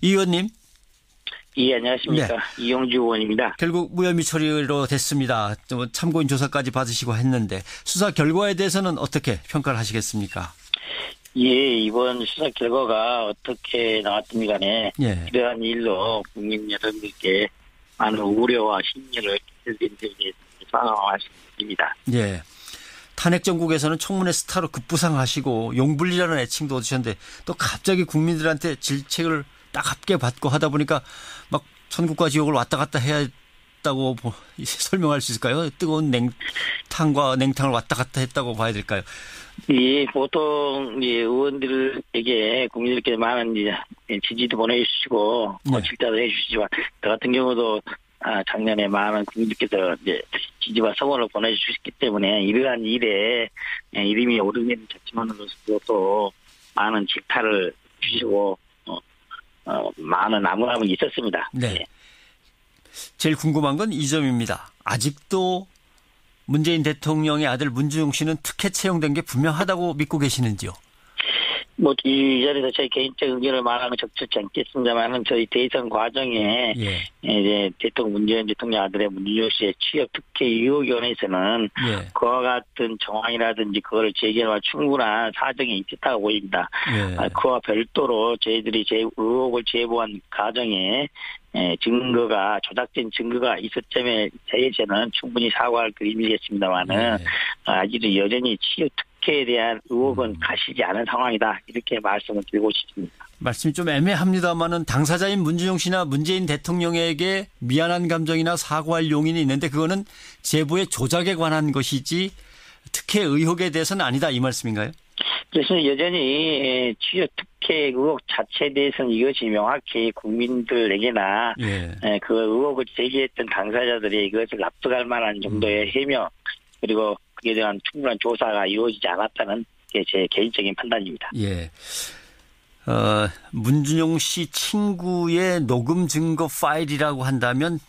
이 의원님. 예, 안녕하십니까. 네. 이용주 의원입니다. 결국 무혐의 처리로 됐습니다. 참고인 조사까지 받으시고 했는데 수사 결과에 대해서는 어떻게 평가를 하시겠습니까? 예, 이번 수사 결과가 어떻게 나왔든 간에 예. 이러한 일로 국민 여러분들께 많은 우려와 심려를 끼쳐드린 데 대해서 사과말씀드립니다. 예. 탄핵 정국에서는 청문회 스타로 급부상하시고 용불리라는 애칭도 얻으셨는데 또 갑자기 국민들한테 질책을 따갑게 받고 하다 보니까 막 천국과 지옥을 왔다 갔다 해야 했다고 설명할 수 있을까요? 뜨거운 냉탕과 냉탕을 왔다 갔다 했다고 봐야 될까요? 예, 보통 의원들에게 국민들께 많은 지지도 보내주시고 질타도 해주시지만 저 같은 경우도 작년에 많은 국민들께서 지지와 성원을 보내주셨기 때문에 이러한 일에 이름이 오르기는 좋지만으로서도 또 많은 질타를 주시고 많은 나무함이 있었습니다. 네. 네. 제일 궁금한 건 이 점입니다. 아직도 문재인 대통령의 아들 문준용 씨는 특혜 채용된 게 분명하다고 믿고 계시는지요? 이 자리에서 저희 개인적 의견을 말하는 건 적절치 않겠습니다만은 저희 대선 과정에 이제 문재인 대통령 아들의 문준용 씨의 취업 특혜 의혹위원회에서는 그와 같은 정황이라든지 그걸 제기할 충분한 사정이 있었다고 보입니다. 그와 별도로 저희들이 제 의혹을 제보한 과정에 증거가 조작된 증거가 있었점에 대해서는 충분히 사과할 의미겠습니다만은 아직도 여전히 취업 특혜에 대한 의혹은 가시지 않은 상황이다 이렇게 말씀을 드리고 싶습니다. 말씀이 좀 애매합니다만은 당사자인 문준용 씨나 문재인 대통령에게 미안한 감정이나 사과할 용인이 있는데 그거는 제보의 조작에 관한 것이지 특혜 의혹에 대해서는 아니다 이 말씀인가요? 그래서 여전히 취업 특혜 의혹 자체에 대해서는 이것이 명확히 국민들에게나 그 의혹을 제기했던 당사자들이 이것을 납득할 만한 정도의 해명 그리고 그에 대한 충분한 조사가 이루어지지 않았다는 게 제 개인적인 판단입니다. 예. 문준용 씨 친구의 녹음 증거 파일이라고 한다면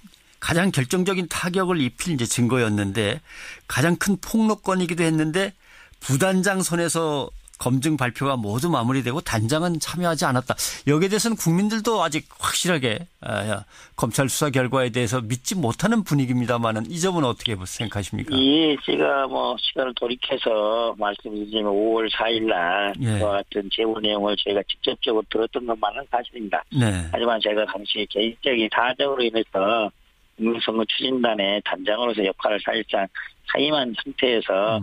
가장 결정적인 타격을 입힐 이제 증거였는데 가장 큰 폭로건이기도 했는데 부단장 선에서 검증 발표가 모두 마무리되고 단장은 참여하지 않았다. 여기에 대해서는 국민들도 아직 확실하게 검찰 수사 결과에 대해서 믿지 못하는 분위기입니다만은 이 점은 어떻게 생각하십니까? 예, 제가 시간을 돌이켜서 말씀드리자면 5월 4일 날 그와 같은 제보 내용을 저희가 직접적으로 들었던 것만은 사실입니다. 하지만 제가 당시 개인적인 사정으로 인해서 국민선거 추진단의 단장으로서 역할을 사실상 사임한 상태에서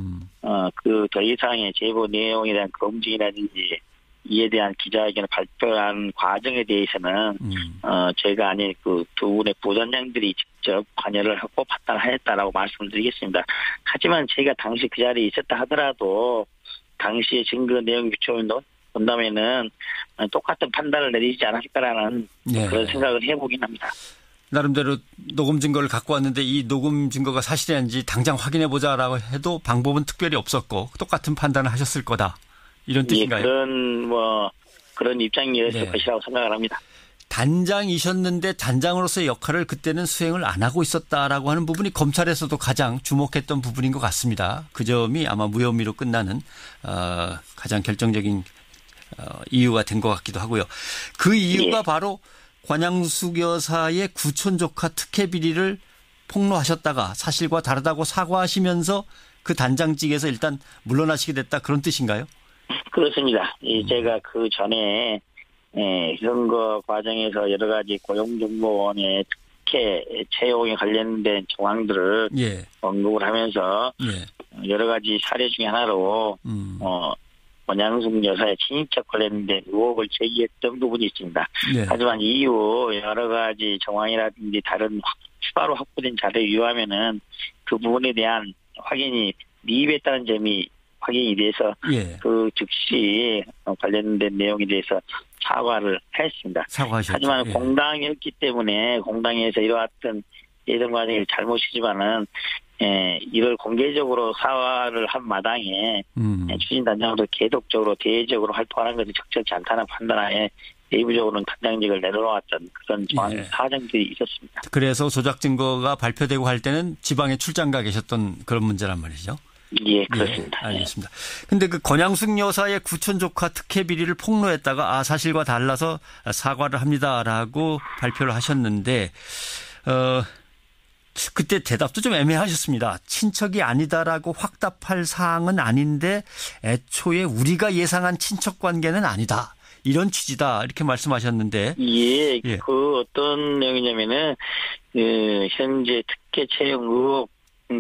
그 더 이상의 제보 내용에 대한 검증이라든지 이에 대한 기자회견을 발표한 과정에 대해서는 저희가 아닌 그 두 분의 부단장들이 직접 관여를 하고 판단하였다라고 말씀드리겠습니다. 하지만 제가 당시 그 자리에 있었다 하더라도 당시의 증거 내용 유추를 본다면은 똑같은 판단을 내리지 않았을까라는 그런 생각을 해보긴 합니다. 나름대로 녹음 증거를 갖고 왔는데 이 녹음 증거가 사실인지 당장 확인해 보자라고 해도 방법은 특별히 없었고 똑같은 판단을 하셨을 거다. 이런 뜻인가요? 그런 입장이었을 것이라고 생각을 합니다. 단장이셨는데 단장으로서의 역할을 그때는 수행을 안 하고 있었다라고 하는 부분이 검찰에서도 가장 주목했던 부분인 것 같습니다. 그 점이 아마 무혐의로 끝나는 가장 결정적인 이유가 된 것 같기도 하고요. 그 이유가 바로 권양숙 여사의 구촌 조카 특혜 비리를 폭로하셨다가 사실과 다르다고 사과하시면서 그 단장직에서 일단 물러나시게 됐다 그런 뜻인가요? 그렇습니다. 제가 그 전에 선거 과정에서 여러 가지 고용정보원의 특혜 채용에 관련된 정황들을 언급을 하면서 여러 가지 사례 중에 하나로 권양숙 여사의 친인척 관련된 의혹을 제기했던 부분이 있습니다. 하지만 이후 여러 가지 정황이라든지 다른 추가로 확보된 자료에 의하면은 그 부분에 대한 확인이 미흡했다는 점이 확인이 돼서 그 즉시 관련된 내용에 대해서 사과를 했습니다. 하지만 공당이었기 때문에 공당에서 이러한 예전 과정의 잘못이지만은 이걸 공개적으로 사과를 한 마당에 추진단장으로 계속적으로 대외적으로 활동하는 것이 적절치 않다는 판단하에 내부적으로는 단장직을 내려놓았던 그런 사정들이 있었습니다. 그래서 조작 증거가 발표되고 할 때는 지방에 출장 가 계셨던 그런 문제란 말이죠. 예, 그렇습니다. 예, 알겠습니다. 근데 그 권양숙 여사의 구촌 조카 특혜 비리를 폭로했다가 사실과 달라서 사과를 합니다라고 발표를 하셨는데 그때 대답도 좀 애매하셨습니다. 친척이 아니다라고 확답할 사항은 아닌데 애초에 우리가 예상한 친척 관계는 아니다. 이런 취지다 이렇게 말씀하셨는데. 예, 예. 그 어떤 내용이냐면은 현재 특혜 채용 의혹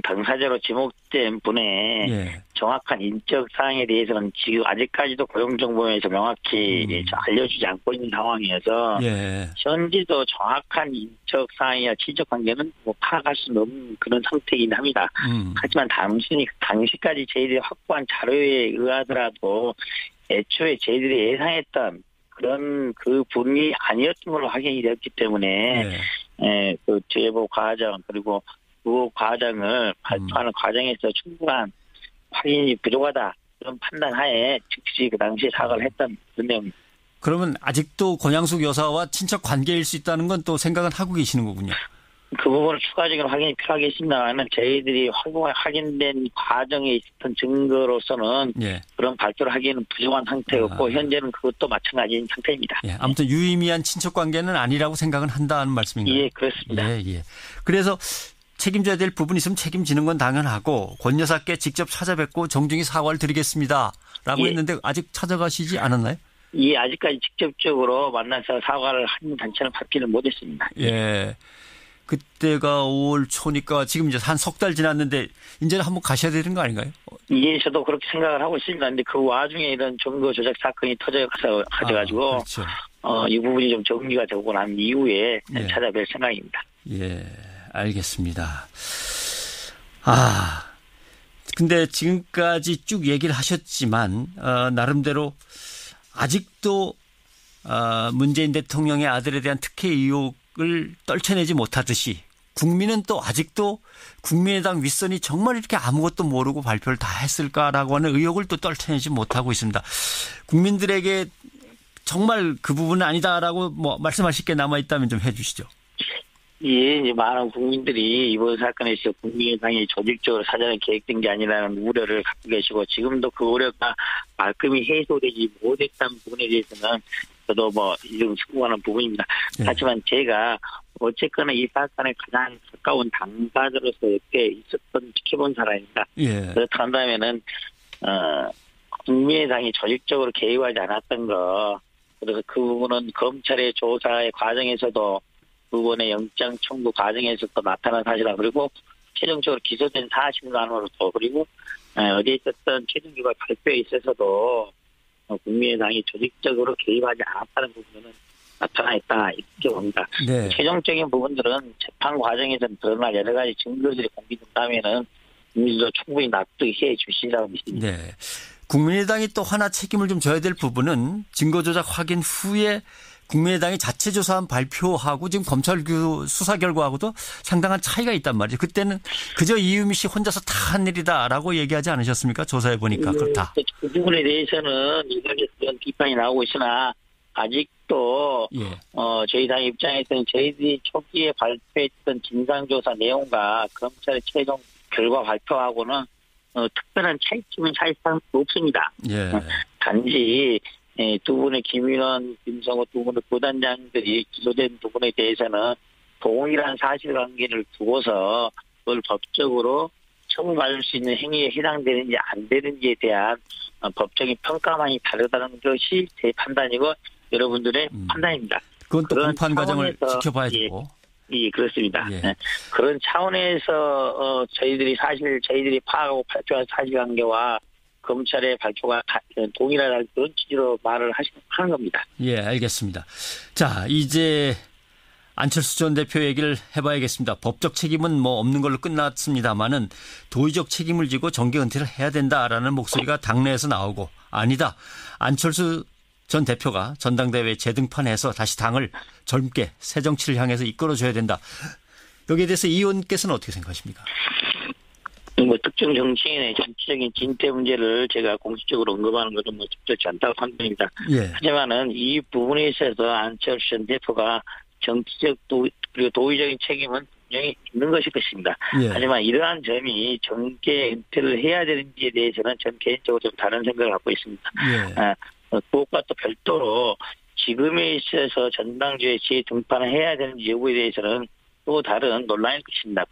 당사자로 지목된 분의 정확한 인적 사항에 대해서는 지금 아직까지도 고용정보원에서 명확히 알려주지 않고 있는 상황이어서 현재도 정확한 인적 사항이나 친척 관계는 뭐 파악할 수는 없는 그런 상태이긴 합니다. 하지만 단순히 당시까지 저희들이 확보한 자료에 의하더라도 애초에 저희들이 예상했던 그런 그 분이 아니었던 걸로 확인이 되었기 때문에 그 제보 과정 그리고 그 과정을 발표하는 과정에서 충분한 확인이 부족하다 그런 판단하에 즉시 그 당시에 사과를 했던 그런 내용입니다. 그러면 아직도 권양숙 여사와 친척 관계일 수 있다는 건 또 생각은 하고 계시는 거군요. 그 부분은 추가적인 확인이 필요하겠습니다만 저희들이 확인된 과정에 있었던 증거로서는 그런 발표를 하기에는 부족한 상태였고 현재는 그것도 마찬가지인 상태입니다. 아무튼 유의미한 친척 관계는 아니라고 생각은 한다는 말씀인가요? 예, 그렇습니다. 그래서 책임져야 될 부분이 있으면 책임지는 건 당연하고 권 여사께 직접 찾아뵙고 정중히 사과를 드리겠습니다라고 했는데 아직 찾아가시지 않았나요? 예, 아직까지 직접적으로 만나서 사과를 한 단체는 받기는 못했습니다. 그때가 5월 초니까 지금 이제 한 석 달 지났는데 이제는 한번 가셔야 되는 거 아닌가요? 예, 저도 그렇게 생각을 하고 있습니다. 근데 그 와중에 이런 증거 조작 사건이 터져가지고 그렇죠. 이 부분이 좀 정리가 되고 난 이후에 찾아뵐 생각입니다. 예, 알겠습니다. 근데 지금까지 쭉 얘기를 하셨지만 나름대로 아직도 문재인 대통령의 아들에 대한 특혜 의혹을 떨쳐내지 못하듯이 국민은 또 아직도 국민의당 윗선이 정말 이렇게 아무것도 모르고 발표를 다 했을까라고 하는 의혹을 또 떨쳐내지 못하고 있습니다. 국민들에게 정말 그 부분은 아니다라고 뭐 말씀하실 게 남아있다면 좀 해 주시죠. 예, 이제 많은 국민들이 이번 사건에 있어 국민의당이 조직적으로 사전에 계획된 게 아니라는 우려를 갖고 계시고 지금도 그 우려가 말끔히 해소되지 못했다는 부분에 대해서는 저도 좀 수긍하는 부분입니다. 하지만 제가 어쨌거나 이 사건에 가장 가까운 당사자로서 옆에 있었던 지켜본 사람입니다. 그렇다면은 국민의당이 조직적으로 개입하지 않았던 거 그래서 그 부분은 검찰의 조사의 과정에서도 부분의 영장 청구 과정에서도 나타난 사실이라 그리고 최종적으로 기소된 사실만으로도 그리고 어디에 있었던 최종기관 발표에 있어서도 국민의당이 조직적으로 개입하지 않았다는 부분은 나타나 있다 이렇게 봅니다. 최종적인 부분들은 재판 과정에서는 드러날 여러 가지 증거들이 공개된다면은 국민들도 충분히 납득해 주시라고 믿습니다. 국민의당이 또 하나 책임을 좀 져야 될 부분은 증거조작 확인 후에 국민의당이 자체 조사한 발표하고 지금 검찰 수사 결과하고도 상당한 차이가 있단 말이죠. 그때는 그저 이유미 씨 혼자서 다 한 일이다라고 얘기하지 않으셨습니까? 조사해 보니까 그렇다. 그 부분에 대해서는 이번에 그런 비판이 나오고 있으나 아직도 저희 당 입장에서는 저희들이 초기에 발표했던 진상조사 내용과 검찰의 최종 결과 발표하고는 특별한 차이점은 사실상 없습니다. 단지 두 분의 김인원, 김성호 두 분의 부단장들이 기소된 부분에 대해서는 동일한 사실관계를 두고서 그걸 법적으로 처벌받을 수 있는 행위에 해당되는지 안 되는지에 대한 법적인 평가만이 다르다는 것이 제 판단이고 여러분들의 판단입니다. 그건 또 공판 과정을 지켜봐야 되고. 예, 그렇습니다. 그런 차원에서 저희들이 파악하고 발표한 사실관계와 검찰의 발표가 동일하다는 그런 취지로 말을 하는 겁니다. 알겠습니다. 자, 이제 안철수 전 대표 얘기를 해봐야겠습니다. 법적 책임은 없는 걸로 끝났습니다만은 도의적 책임을 지고 정계 은퇴를 해야 된다라는 목소리가 당내에서 나오고 아니다. 안철수 전 대표가 전당대회 재등판해서 다시 당을 젊게 새 정치를 향해서 이끌어줘야 된다. 여기에 대해서 이 의원께서는 어떻게 생각하십니까? 특정 정치인의 정치적인 진퇴 문제를 제가 공식적으로 언급하는 것은 적절치 않다고 판단합니다. 하지만은 이 부분에 있어서 안철수 전 대표가 정치적 그리고 도의적인 책임은 분명히 있는 것일 것입니다. 예. 하지만 이러한 점이 정계 은퇴를 해야 되는지에 대해서는 전 개인적으로 좀 다른 생각을 갖고 있습니다. 예. 그것과 또 별도로 지금에 있어서 전당주에 재등판을 해야 되는지 여부에 대해서는 또 다른 논란일 것입니다.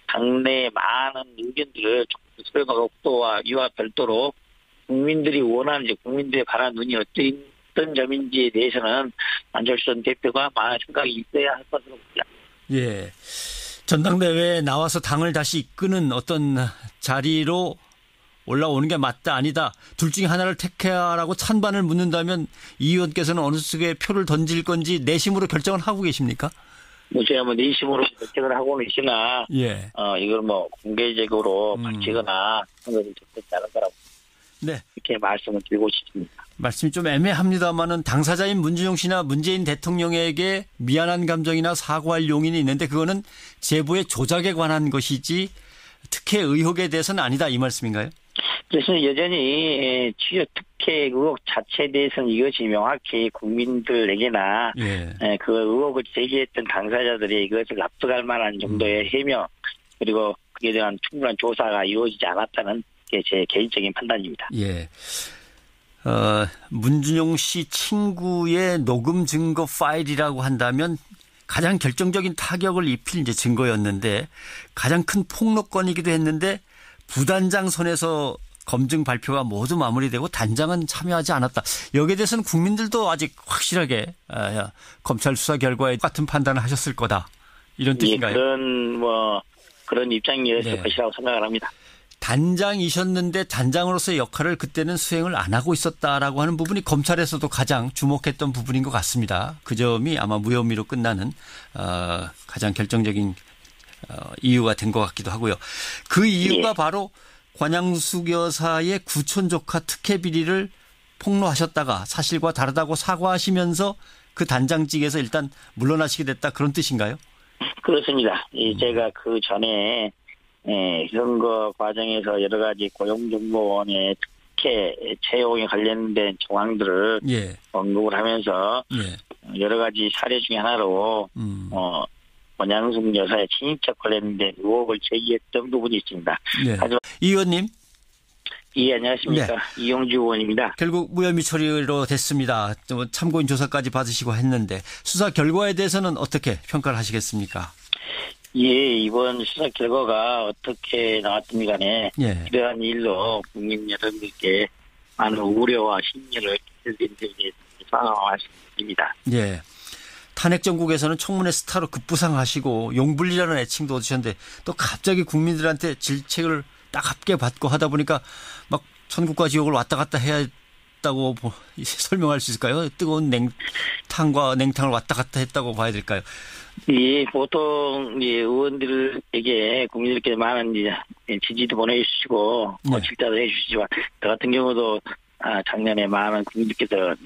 당내의 많은 의견들을 수렴과 속도와 이와 별도로 국민들이 원하는지 국민들의 바라는 눈이 어떤 점인지에 대해서는 안철수 전 대표가 많은 생각이 있어야 할 것으로 봅니다. 예. 전당대회에 나와서 당을 다시 이끄는 어떤 자리로 올라오는 게 맞다 아니다. 둘 중에 하나를 택하라고 찬반을 묻는다면 이 의원께서는 어느 쪽에 표를 던질 건지 내심으로 결정을 하고 계십니까? 제가 내심으로 결정을 하고는 있으나 예. 이걸 공개적으로 밝히거나 하는 것은 적절치 않은 거라고 네. 이렇게 말씀을 드리고 싶습니다. 말씀이 좀 애매합니다만은 당사자인 문준용 씨나 문재인 대통령에게 미안한 감정이나 사과할 용인이 있는데 그거는 제보의 조작에 관한 것이지 특혜 의혹에 대해서는 아니다 이 말씀인가요? 그래서 여전히 취업 특혜 의혹 자체에 대해서는 이것이 명확히 국민들에게나 예. 그 의혹을 제기했던 당사자들이 이것을 납득할 만한 정도의 해명 그리고 그에 대한 충분한 조사가 이루어지지 않았다는 게 제 개인적인 판단입니다. 예. 문준용 씨 친구의 녹음 증거 파일이라고 한다면 가장 결정적인 타격을 입힐 이제 증거였는데 가장 큰 폭로건이기도 했는데 부단장 손에서 검증 발표가 모두 마무리되고 단장은 참여하지 않았다. 여기에 대해서는 국민들도 아직 확실하게 검찰 수사 결과에 똑같은 판단을 하셨을 거다. 이런 뜻인가요? 그런 입장이었을 네. 것이라고 생각을 합니다. 단장이셨는데 단장으로서의 역할을 그때는 수행을 안 하고 있었다라고 하는 부분이 검찰에서도 가장 주목했던 부분인 것 같습니다. 그 점이 아마 무혐의로 끝나는 가장 결정적인 이유가 된 것 같기도 하고요. 그 이유가 예. 바로 권양숙 여사의 구촌 조카 특혜 비리를 폭로하셨다가 사실과 다르다고 사과하시면서 그 단장직에서 일단 물러나시게 됐다 그런 뜻인가요? 그렇습니다. 제가 그 전에 선거 과정에서 여러 가지 고용정보원의 특혜 채용에 관련된 정황들을 예. 언급을 하면서 예. 여러 가지 사례 중에 하나로 권양숙 여사의 친인척 관련된 의혹을 제기했던 부분이 있습니다. 예. 하지만 이 의원님. 예, 안녕하십니까. 네. 이용주 의원입니다. 결국 무혐의 처리로 됐습니다. 참고인 조사까지 받으시고 했는데 수사 결과에 대해서는 어떻게 평가를 하시겠습니까? 예, 이번 수사 결과가 어떻게 나왔든 간에 예. 이러한 일로 국민 여러분들께 많은 우려와 심려를 끼쳐드린 점에 대해서 말씀드립니다. 예. 탄핵 정국에서는 청문회 스타로 급부상하시고 용불리라는 애칭도 얻으셨는데 또 갑자기 국민들한테 질책을 따갑게 받고 하다 보니까 막 천국과 지옥을 왔다 갔다 해야 했다고 설명할 수 있을까요? 뜨거운 냉탕과 냉탕을 왔다 갔다 했다고 봐야 될까요? 예, 보통 의원들에게 국민들께 많은 지지도 보내주시고 질타도 해주시지만 저 같은 경우도 작년에 많은 국민들께서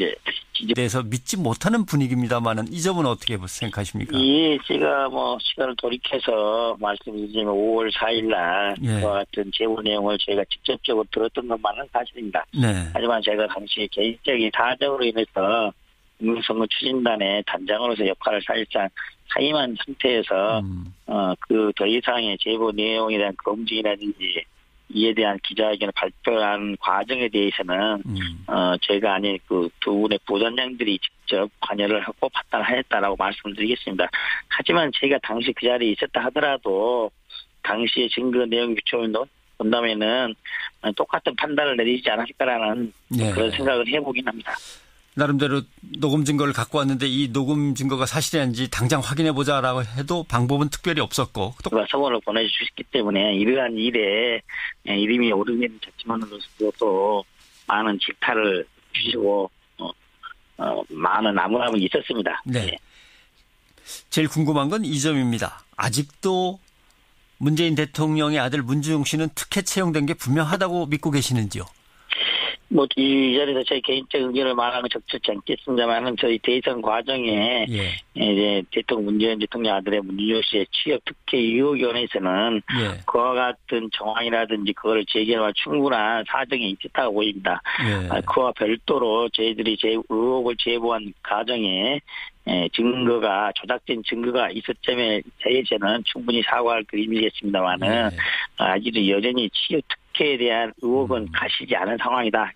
지지에 대해서 믿지 못하는 분위기입니다만은 이 점은 어떻게 생각하십니까? 예, 제가 시간을 돌이켜서 말씀드리자면 5월 4일날 그와 같은 제보 내용을 저희가 직접적으로 들었던 것만은 사실입니다. 네. 하지만 제가 당시 개인적인 사정으로 인해서 국민선거 추진단의 단장으로서 역할을 사실상 사임한 상태에서 그 더 이상의 제보 내용에 대한 검증이라든지 이에 대한 기자회견을 발표한 과정에 대해서는 제가 아닌 그 두 분의 부단장들이 직접 관여를 하고 판단하였다라고 말씀드리겠습니다. 하지만 제가 당시 그 자리에 있었다 하더라도 당시의 증거 내용 유출을 본다면은 똑같은 판단을 내리지 않았을까라는 그런 생각을 해보긴 합니다. 나름대로 녹음 증거를 갖고 왔는데 이 녹음 증거가 사실인지 당장 확인해보자라고 해도 방법은 특별히 없었고. 또 서원을 보내주셨기 때문에 이러한 일에 이름이 오르는 자치만으로서도 많은 질타를 주시고 많은 나무람이 있었습니다. 네. 네. 제일 궁금한 건 이 점입니다. 아직도 문재인 대통령의 아들 문준용 씨는 특혜 채용된 게 분명하다고 믿고 계시는지요? 뭐, 이 자리에서 제 개인적 의견을 말하는 건 적절치 않겠습니다만은 저희 대선 과정에 이제 대통령 문재인 대통령 아들의 문준용 씨의 취업 특혜 의혹에 관해서는 그와 같은 정황이라든지 그거를 제기할 충분한 사정이 있었다고 보입니다. 그와 별도로 저희들이 제 의혹을 제보한 과정에 증거가 조작된 증거가 있었다면 대해서는 충분히 사과할 그림이겠습니다만은 아직도 여전히 취업 특혜에 대한 의혹은 가시지 않은 상황이다.